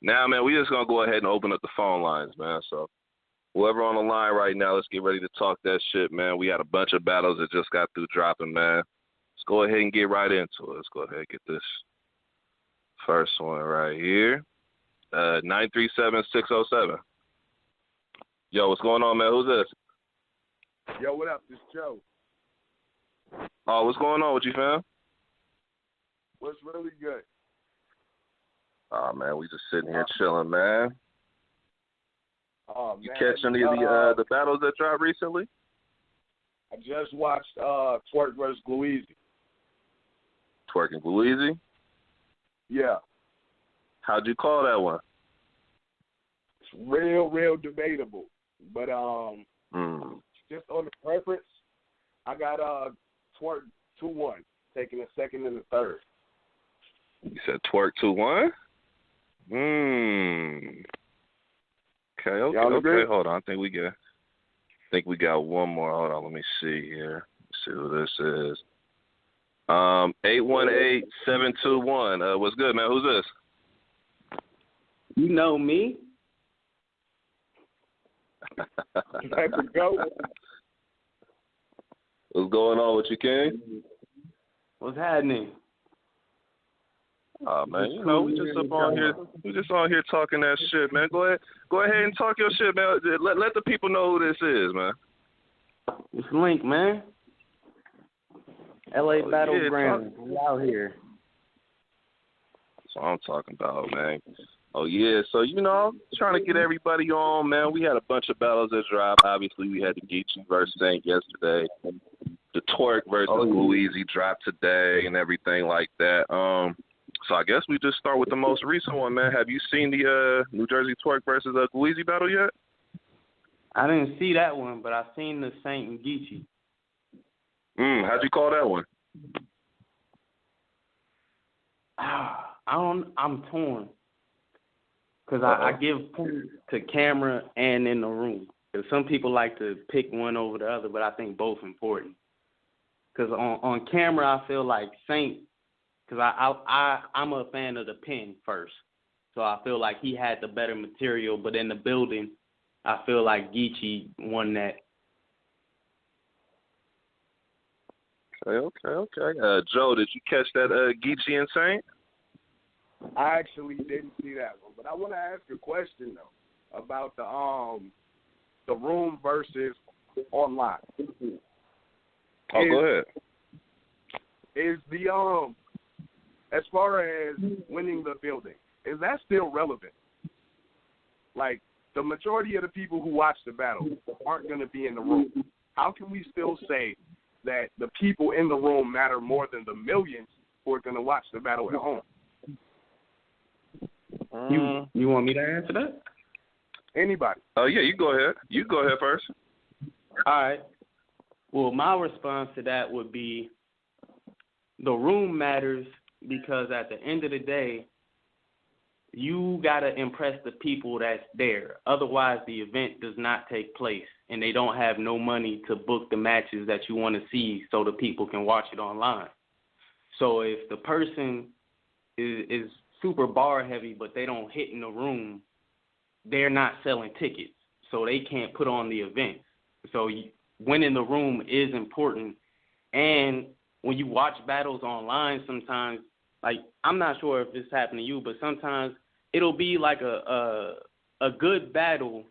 Now, man, we just gonna go ahead and open up the phone lines, man. So whoever on the line right now, let's get ready to talk that shit, man. We had a bunch of battles that just got through dropping, man. Let's go ahead and get right into it. Let's go ahead and get this first one right here. 937-607. Yo, what's going on, man? Who's this? Yo, what up? This Joe. Oh, what's going on with you, fam? What's really good? Oh, man, we just sitting here chilling, man. Oh, You man. catch any of the battles that dropped recently? I just watched Twerk vs. Louise. Twerk and Louise? Yeah. How'd you call that one? It's real debatable. But just on the preference, I got Twerk 2-1, taking the second and the third. You said Twerk 2-1? Okay. Hold on. I think we got one more. Hold on. Let me see here. Let's see who this is. 818-721. What's good, man? Who's this? You know me. Let's go. What's going on with you, King? What's happening? Oh man, you know we just on here talking that shit, man. Go ahead and talk your shit, man. Let the people know who this is, man. It's Link, man. LA Battleground. We out here. That's what I'm talking about, man. Oh yeah, so trying to get everybody on, man. We had a bunch of battles that dropped. Obviously, we had the Geechee versus Saint yesterday. The Twerk versus Louise dropped today, and everything like that. So I guess we just start with the most recent one, man. Have you seen the New Jersey Twerk versus Louise battle yet? I didn't see that one, but I seen the Saint and Geechee. How'd you call that one? I'm torn. Because I give points to camera and in the room. Because some people like to pick one over the other, but I think both important. Because on camera, I feel like Saint, because I'm a fan of the pen first. So I feel like he had the better material, but in the building, I feel like Geechee won that. Okay. Joe, did you catch that Geechee and Saint? I actually didn't see that one, but I want to ask a question though about the room versus online. Go ahead. Is the as far as winning the building, is that still relevant? Like the majority of the people who watch the battle aren't going to be in the room. How can we still say that the people in the room matter more than the millions who are going to watch the battle at home? You want me to answer that? Anybody? Oh, yeah, you go ahead. You go ahead first. All right. Well, my response to that would be the room matters because at the end of the day, you got to impress the people that's there. Otherwise, the event does not take place, and they don't have no money to book the matches that you want to see so the people can watch it online. So if the person is super bar heavy, but they don't hit in the room, they're not selling tickets, so they can't put on the event. So winning the room is important. And when you watch battles online, sometimes, like, I'm not sure if this happened to you, but sometimes it'll be like a good battle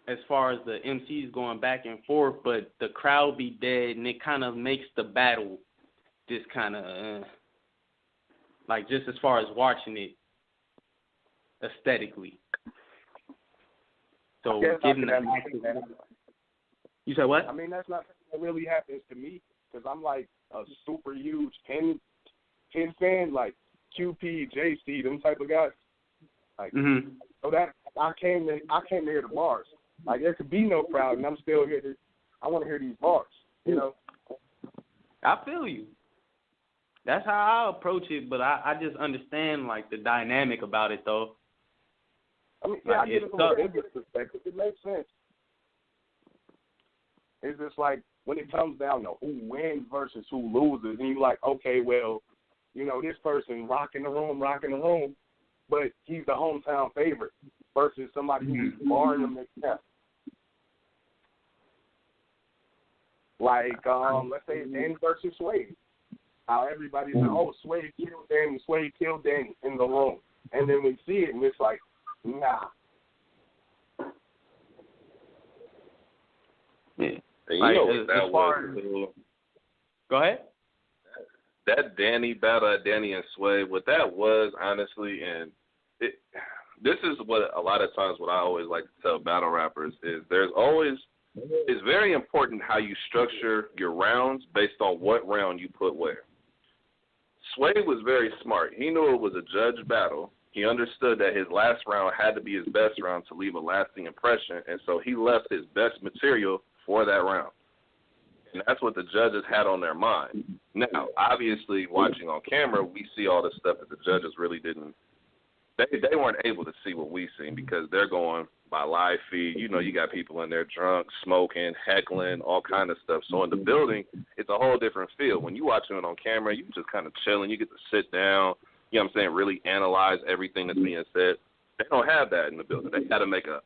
as far as the MCs going back and forth, but the crowd be dead, and it kind of makes the battle just kind of like just as far as watching it aesthetically. So giving that. You said what? I mean, that's not something that really happens to me because I'm like a super huge Penn fan, like QP, JC, them type of guys. Like, so that I came to hear the bars. Like there could be no crowd, and I'm still here. I want to hear these bars. You know. I feel you. That's how I approach it, but I just understand, like, the dynamic about it, though. I mean, yeah, like, I get it from a business perspective. It makes sense. It's just like when it comes down to who wins versus who loses, and you're like, okay, well, this person rocking the room, but he's he's the hometown favorite versus somebody who's barring him next step. Like, let's say Danny versus Sway. How everybody's like, oh, Sway killed Danny in the room. And then we see it, and it's like, nah. Yeah. And you know what that was? Go ahead. That Danny battle, Danny and Sway, what that was, honestly, and this is what a lot of times what I always like to tell battle rappers is it's very important how you structure your rounds based on what round you put where. Sway was very smart. He knew it was a judge battle. He understood that his last round had to be his best round to leave a lasting impression, and so he left his best material for that round. And that's what the judges had on their mind. Now, obviously, watching on camera, we see all the stuff that the judges really didn't. They weren't able to see what we seen because they're going by live feed. You know, you got people in there drunk, smoking, heckling, all kind of stuff. So in the building, it's a whole different feel. When you watching it on camera, you just kind of chilling. You get to sit down, you know what I'm saying, really analyze everything that's being said. They don't have that in the building. They got to make a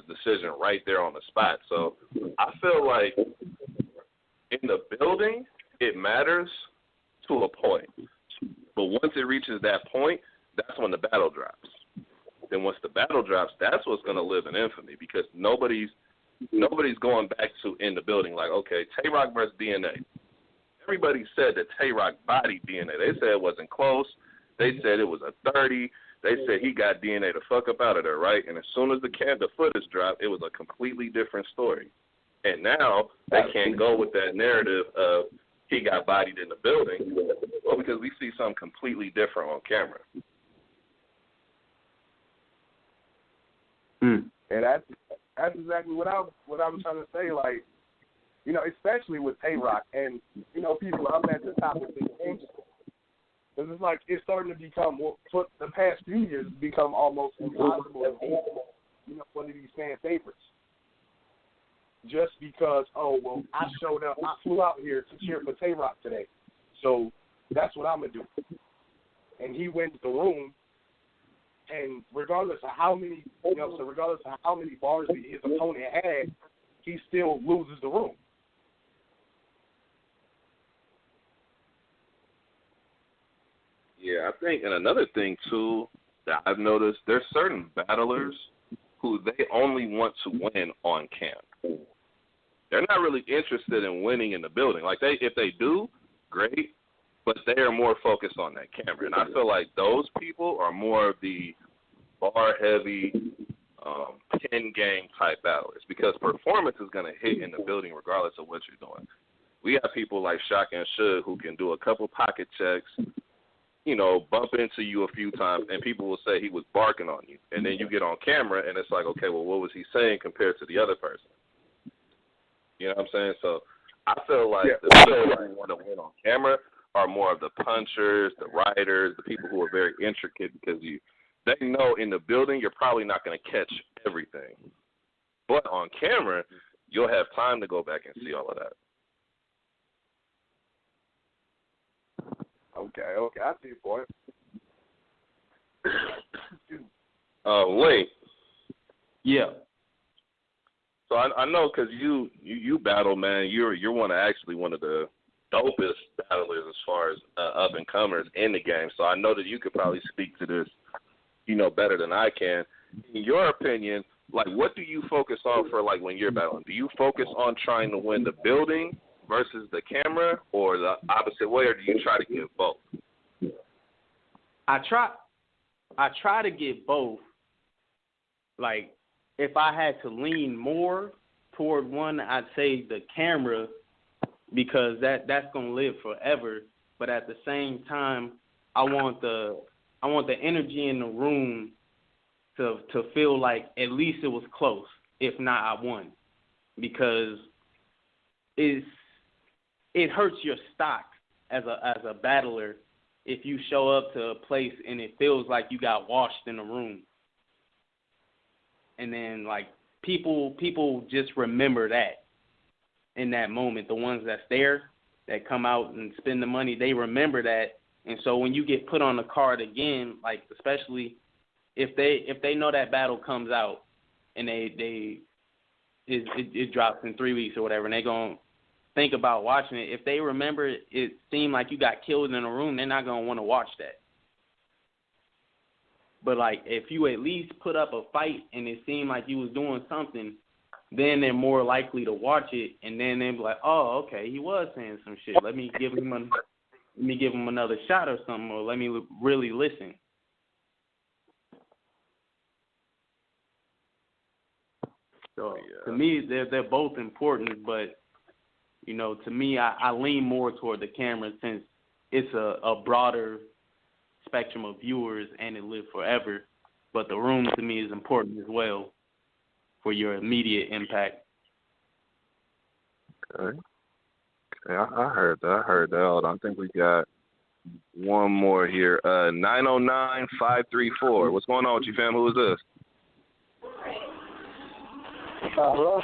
decision right there on the spot. So I feel like in the building, it matters to a point. But once it reaches that point, that's when the battle drops. Then once the battle drops, that's what's going to live in infamy because nobody's going back to in the building like, okay, Tay-Rock versus DNA. Everybody said that Tay-Rock bodied DNA. They said it wasn't close. They said it was a 30. They said he got DNA the fuck up out of there, right? And as soon as the footage dropped, it was a completely different story. And now they can't go with that narrative of he got bodied in the building, well, because we see something completely different on camera. And that's exactly what I was trying to say. Like, you know, especially with Tay-Rock and, you know, people up at the top of this industry. Because it's like it's starting to become, for the past few years, become almost impossible to be, you know, one of these fan favorites. Just because, oh, well, I showed up, I flew out here to cheer for Tay-Rock today. So that's what I'm going to do. And he went to the room, and regardless of how many, you know, so regardless of how many bars his opponent had, he still loses the room. Yeah, I think, and another thing, too, that I've noticed, there's certain battlers who they only want to win on camp. They're not really interested in winning in the building. Like, if they do, great, but they are more focused on that camera. And I feel like those people are more of the bar-heavy, pin-game type battlers because performance is going to hit in the building regardless of what you're doing. We have people like Shock and Suge who can do a couple pocket checks, you know, bump into you a few times, and people will say he was barking on you. And then you get on camera, and it's like, okay, well, what was he saying compared to the other person? You know what I'm saying? So I feel like the people who want to win on camera are more of the punchers, the writers, the people who are very intricate because they know in the building you're probably not going to catch everything. But on camera, you'll have time to go back and see all of that. Okay, I see your point. Wait. Yeah. So I know because you battle, man. You're one of the dopest battlers as far as up and comers in the game. So I know that you could probably speak to this, you know, better than I can. In your opinion, like, what do you focus on for like when you're battling? Do you focus on trying to win the building versus the camera, or the opposite way, or do you try to get both? I try to get both. Like, if I had to lean more toward one, I'd say the camera because that's gonna live forever. But at the same time, I want the energy in the room to feel like at least it was close, if not I won, because it hurts your stock as a battler if you show up to a place and it feels like you got washed in a room. And then, like, people just remember that in that moment. The ones that's there, that come out and spend the money, they remember that. And so when you get put on the card again, like, especially if they know that battle comes out and it drops in 3 weeks or whatever, and they gonna think about watching it. If they remember it seemed like you got killed in a room, they're not gonna want to watch that. But like if you at least put up a fight and it seemed like you was doing something, then they're more likely to watch it, and then they'll be like, oh, okay, he was saying some shit. Let me give him another shot or something, or let me really listen. So to me, they're both important, but you know, to me, I lean more toward the camera since it's a broader spectrum of viewers and it lives forever. But the room to me is important as well for your immediate impact. Okay. I heard that. Hold on. I think we got one more here. 909-534. What's going on with you, fam? Who is this? Hello?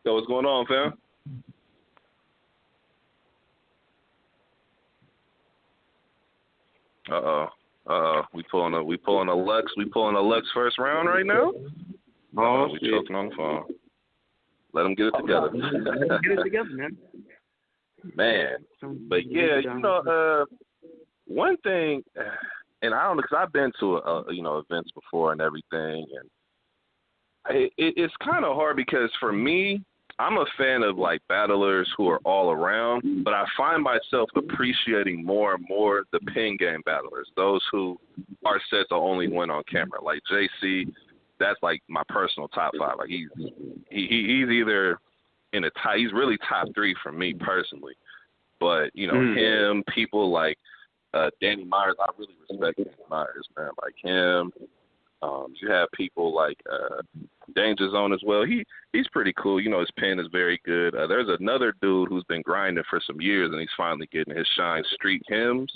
Yo, what's going on, fam? We pulling a Lux. We pulling a Lux first round right now. Oh, we choking on the phone. Let them get it together. Get it together, man. Man, but yeah, you know, one thing, and I don't know, because I've been to events before and everything, and it's kind of hard because for me, I'm a fan of like battlers who are all around, but I find myself appreciating more and more the pin game battlers, those who are set to only win on camera. Like JC, that's like my personal top 5. Like he's either in he's really top 3 for me personally. But you know him, people like Danny Myers, I really respect Danny Myers, man. Like him. You have people like Danger Zone as well. He's pretty cool. You know, his pen is very good. There's another dude who's been grinding for some years, and he's finally getting his shine. Street Hymns.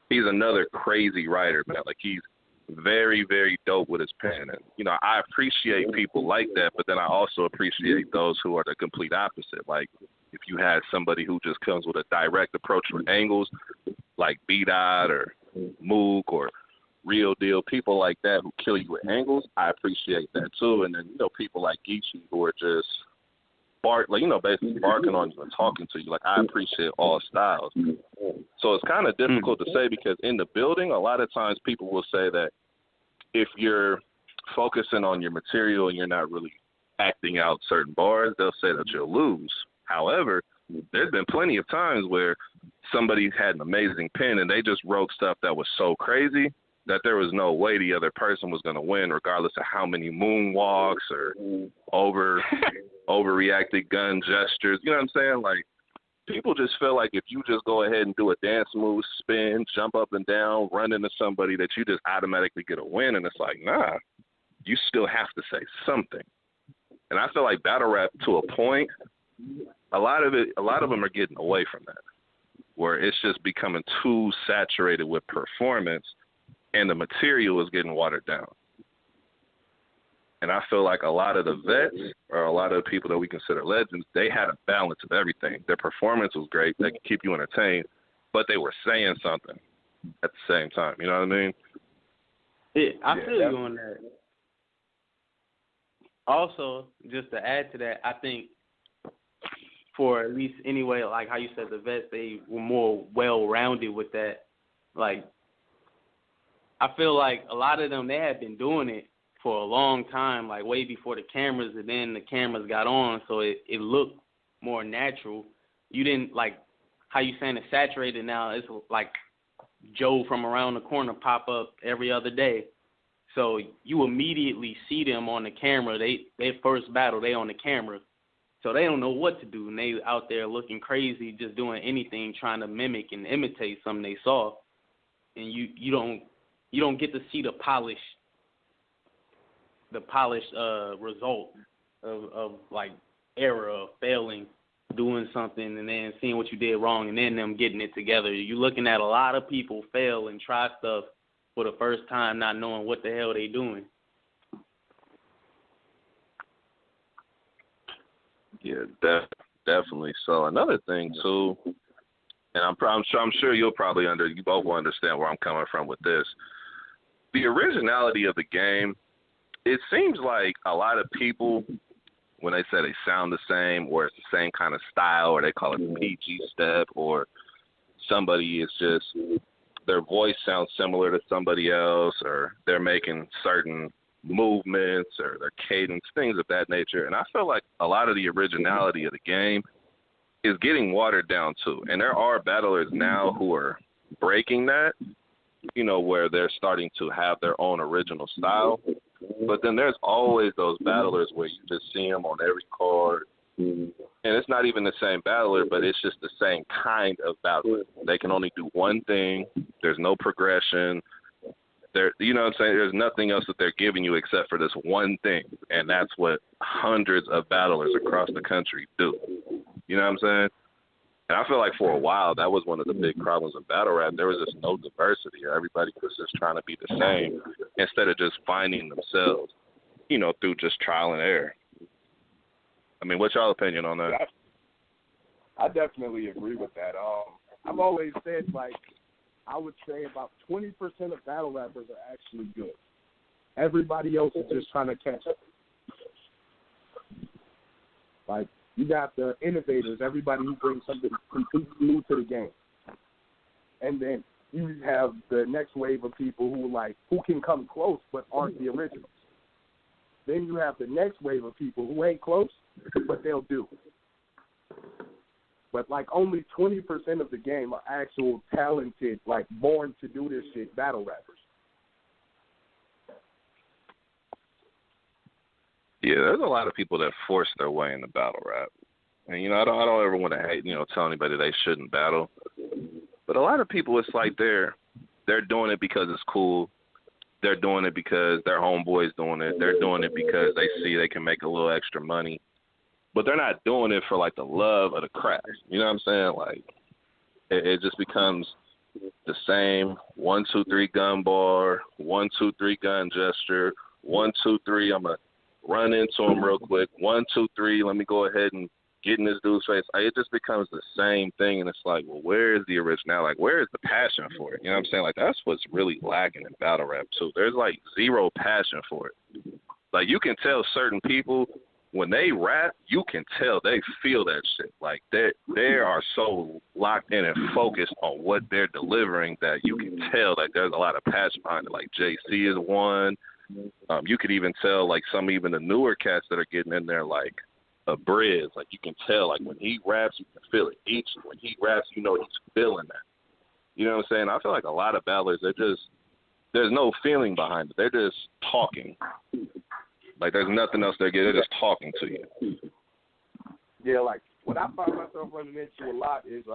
He's another crazy writer, man. Like he's very, very dope with his pen. And, you know, I appreciate people like that, but then I also appreciate those who are the complete opposite. Like if you had somebody who just comes with a direct approach with angles, like B-Dot or Mook or Real Deal, people like that who kill you with angles, I appreciate that too. And then, you know, people like Geechee who are just basically barking on you and talking to you. Like I appreciate all styles. So it's kind of difficult to say because in the building, a lot of times people will say that if you're focusing on your material and you're not really acting out certain bars, they'll say that you'll lose. However, there's been plenty of times where somebody had an amazing pen and they just wrote stuff that was so crazy that there was no way the other person was going to win, regardless of how many moonwalks or overreacted gun gestures. You know what I'm saying? Like, people just feel like if you just go ahead and do a dance move, spin, jump up and down, run into somebody, that you just automatically get a win. And it's like, nah, you still have to say something. And I feel like battle rap, to a point, a lot of them are getting away from that, where it's just becoming too saturated with performance and the material is getting watered down. And I feel like a lot of the vets or a lot of the people that we consider legends, they had a balance of everything. Their performance was great. They could keep you entertained, but they were saying something at the same time. You know what I mean? Yeah, I feel you on that. Also, just to add to that, I think for at least anyway, like how you said the vets, they were more well-rounded with that. Like, I feel like a lot of them, they had been doing it for a long time, like way before the cameras, and then the cameras got on, so it looked more natural. You didn't, like, how you saying it's saturated now, it's like Joe from around the corner pop up every other day. So you immediately see them on the camera. Their first battle, they on the camera. So they don't know what to do, and they out there looking crazy, just doing anything, trying to mimic and imitate something they saw. And you don't get to see the polished result of like error of failing, doing something, and then seeing what you did wrong, and then them getting it together. You're looking at a lot of people fail and try stuff for the first time, not knowing what the hell they doing. Yeah, definitely. So another thing too, and I'm sure you both will understand where I'm coming from with this. The originality of the game, it seems like a lot of people, when they say they sound the same, or it's the same kind of style, or they call it the PG step, or somebody is just, their voice sounds similar to somebody else, or they're making certain movements or their cadence, things of that nature. And I feel like a lot of the originality of the game is getting watered down too. And there are battlers now who are breaking that, where they're starting to have their own original style. But then there's always those battlers where you just see them on every card. And it's not even the same battler, but it's just the same kind of battler. They can only do one thing. There's no progression. You know what I'm saying? There's nothing else that they're giving you except for this one thing. And that's what hundreds of battlers across the country do. You know what I'm saying? And I feel like for a while that was one of the big problems of battle rap. There was just no diversity. Everybody was just trying to be the same instead of just finding themselves, through just trial and error. I mean, what's y'all opinion on that? I definitely agree with that. I've always said, I would say about 20% of battle rappers are actually good. Everybody else is just trying to catch up. You got the innovators, everybody who brings something completely new to the game. And then you have the next wave of people who can come close but aren't the originals. Then you have the next wave of people who ain't close, but they'll do. But only 20% of the game are actual talented, born to do this shit battle rappers. Yeah, there's a lot of people that force their way into battle rap. And, I don't ever want to hate, tell anybody they shouldn't battle. But a lot of people, it's like they're doing it because it's cool. They're doing it because their homeboy's doing it. They're doing it because they see they can make a little extra money. But they're not doing it for, the love of the craft. You know what I'm saying? It just becomes the same 1, 2, 3 gun bar, 1, 2, 3 gun gesture, 1, 2, 3, I'm going to run into him real quick. 1, 2, 3, let me go ahead and get in this dude's face. It just becomes the same thing, and it's well, where is the original? Where is the passion for it? You know what I'm saying? That's what's really lacking in battle rap, too. There's, zero passion for it. You can tell certain people, when they rap, you can tell they feel that shit. They are so locked in and focused on what they're delivering that you can tell that there's a lot of passion behind it. JC is one. You could even tell, even the newer cats that are getting in there, a Briz. You can tell, when he raps, you can feel it. When he raps, he's feeling that. You know what I'm saying? I feel like a lot of battlers, there's no feeling behind it. They're just talking. There's nothing else they're getting. They're just talking to you. Yeah, what I find myself running into a lot is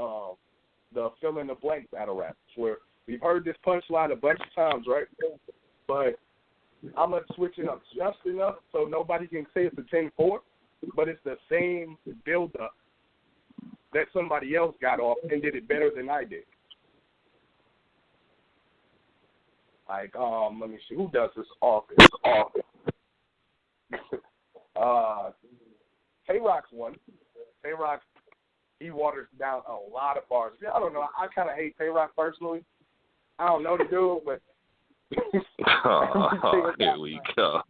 the fill in the blank battle raps, where we've heard this punchline a bunch of times, right? But I'm going to switch it up just enough so nobody can say it's a 10-4, but it's the same build-up that somebody else got off and did it better than I did. Let me see. Who does this often? Tay-Rock's one. Tay-Rock, he waters down a lot of bars. I don't know. I kind of hate Tay-Rock personally. I don't know the dude, but here we go.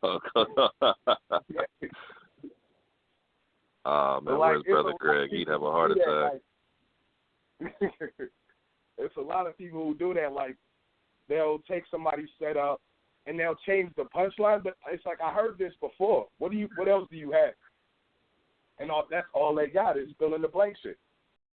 Man, where's Brother Greg? He'd have a heart attack. It's a lot of people who do that. They'll take somebody's setup and they'll change the punchline, but it's I heard this before. What else do you have? And that's all they got is fill in the blank shit.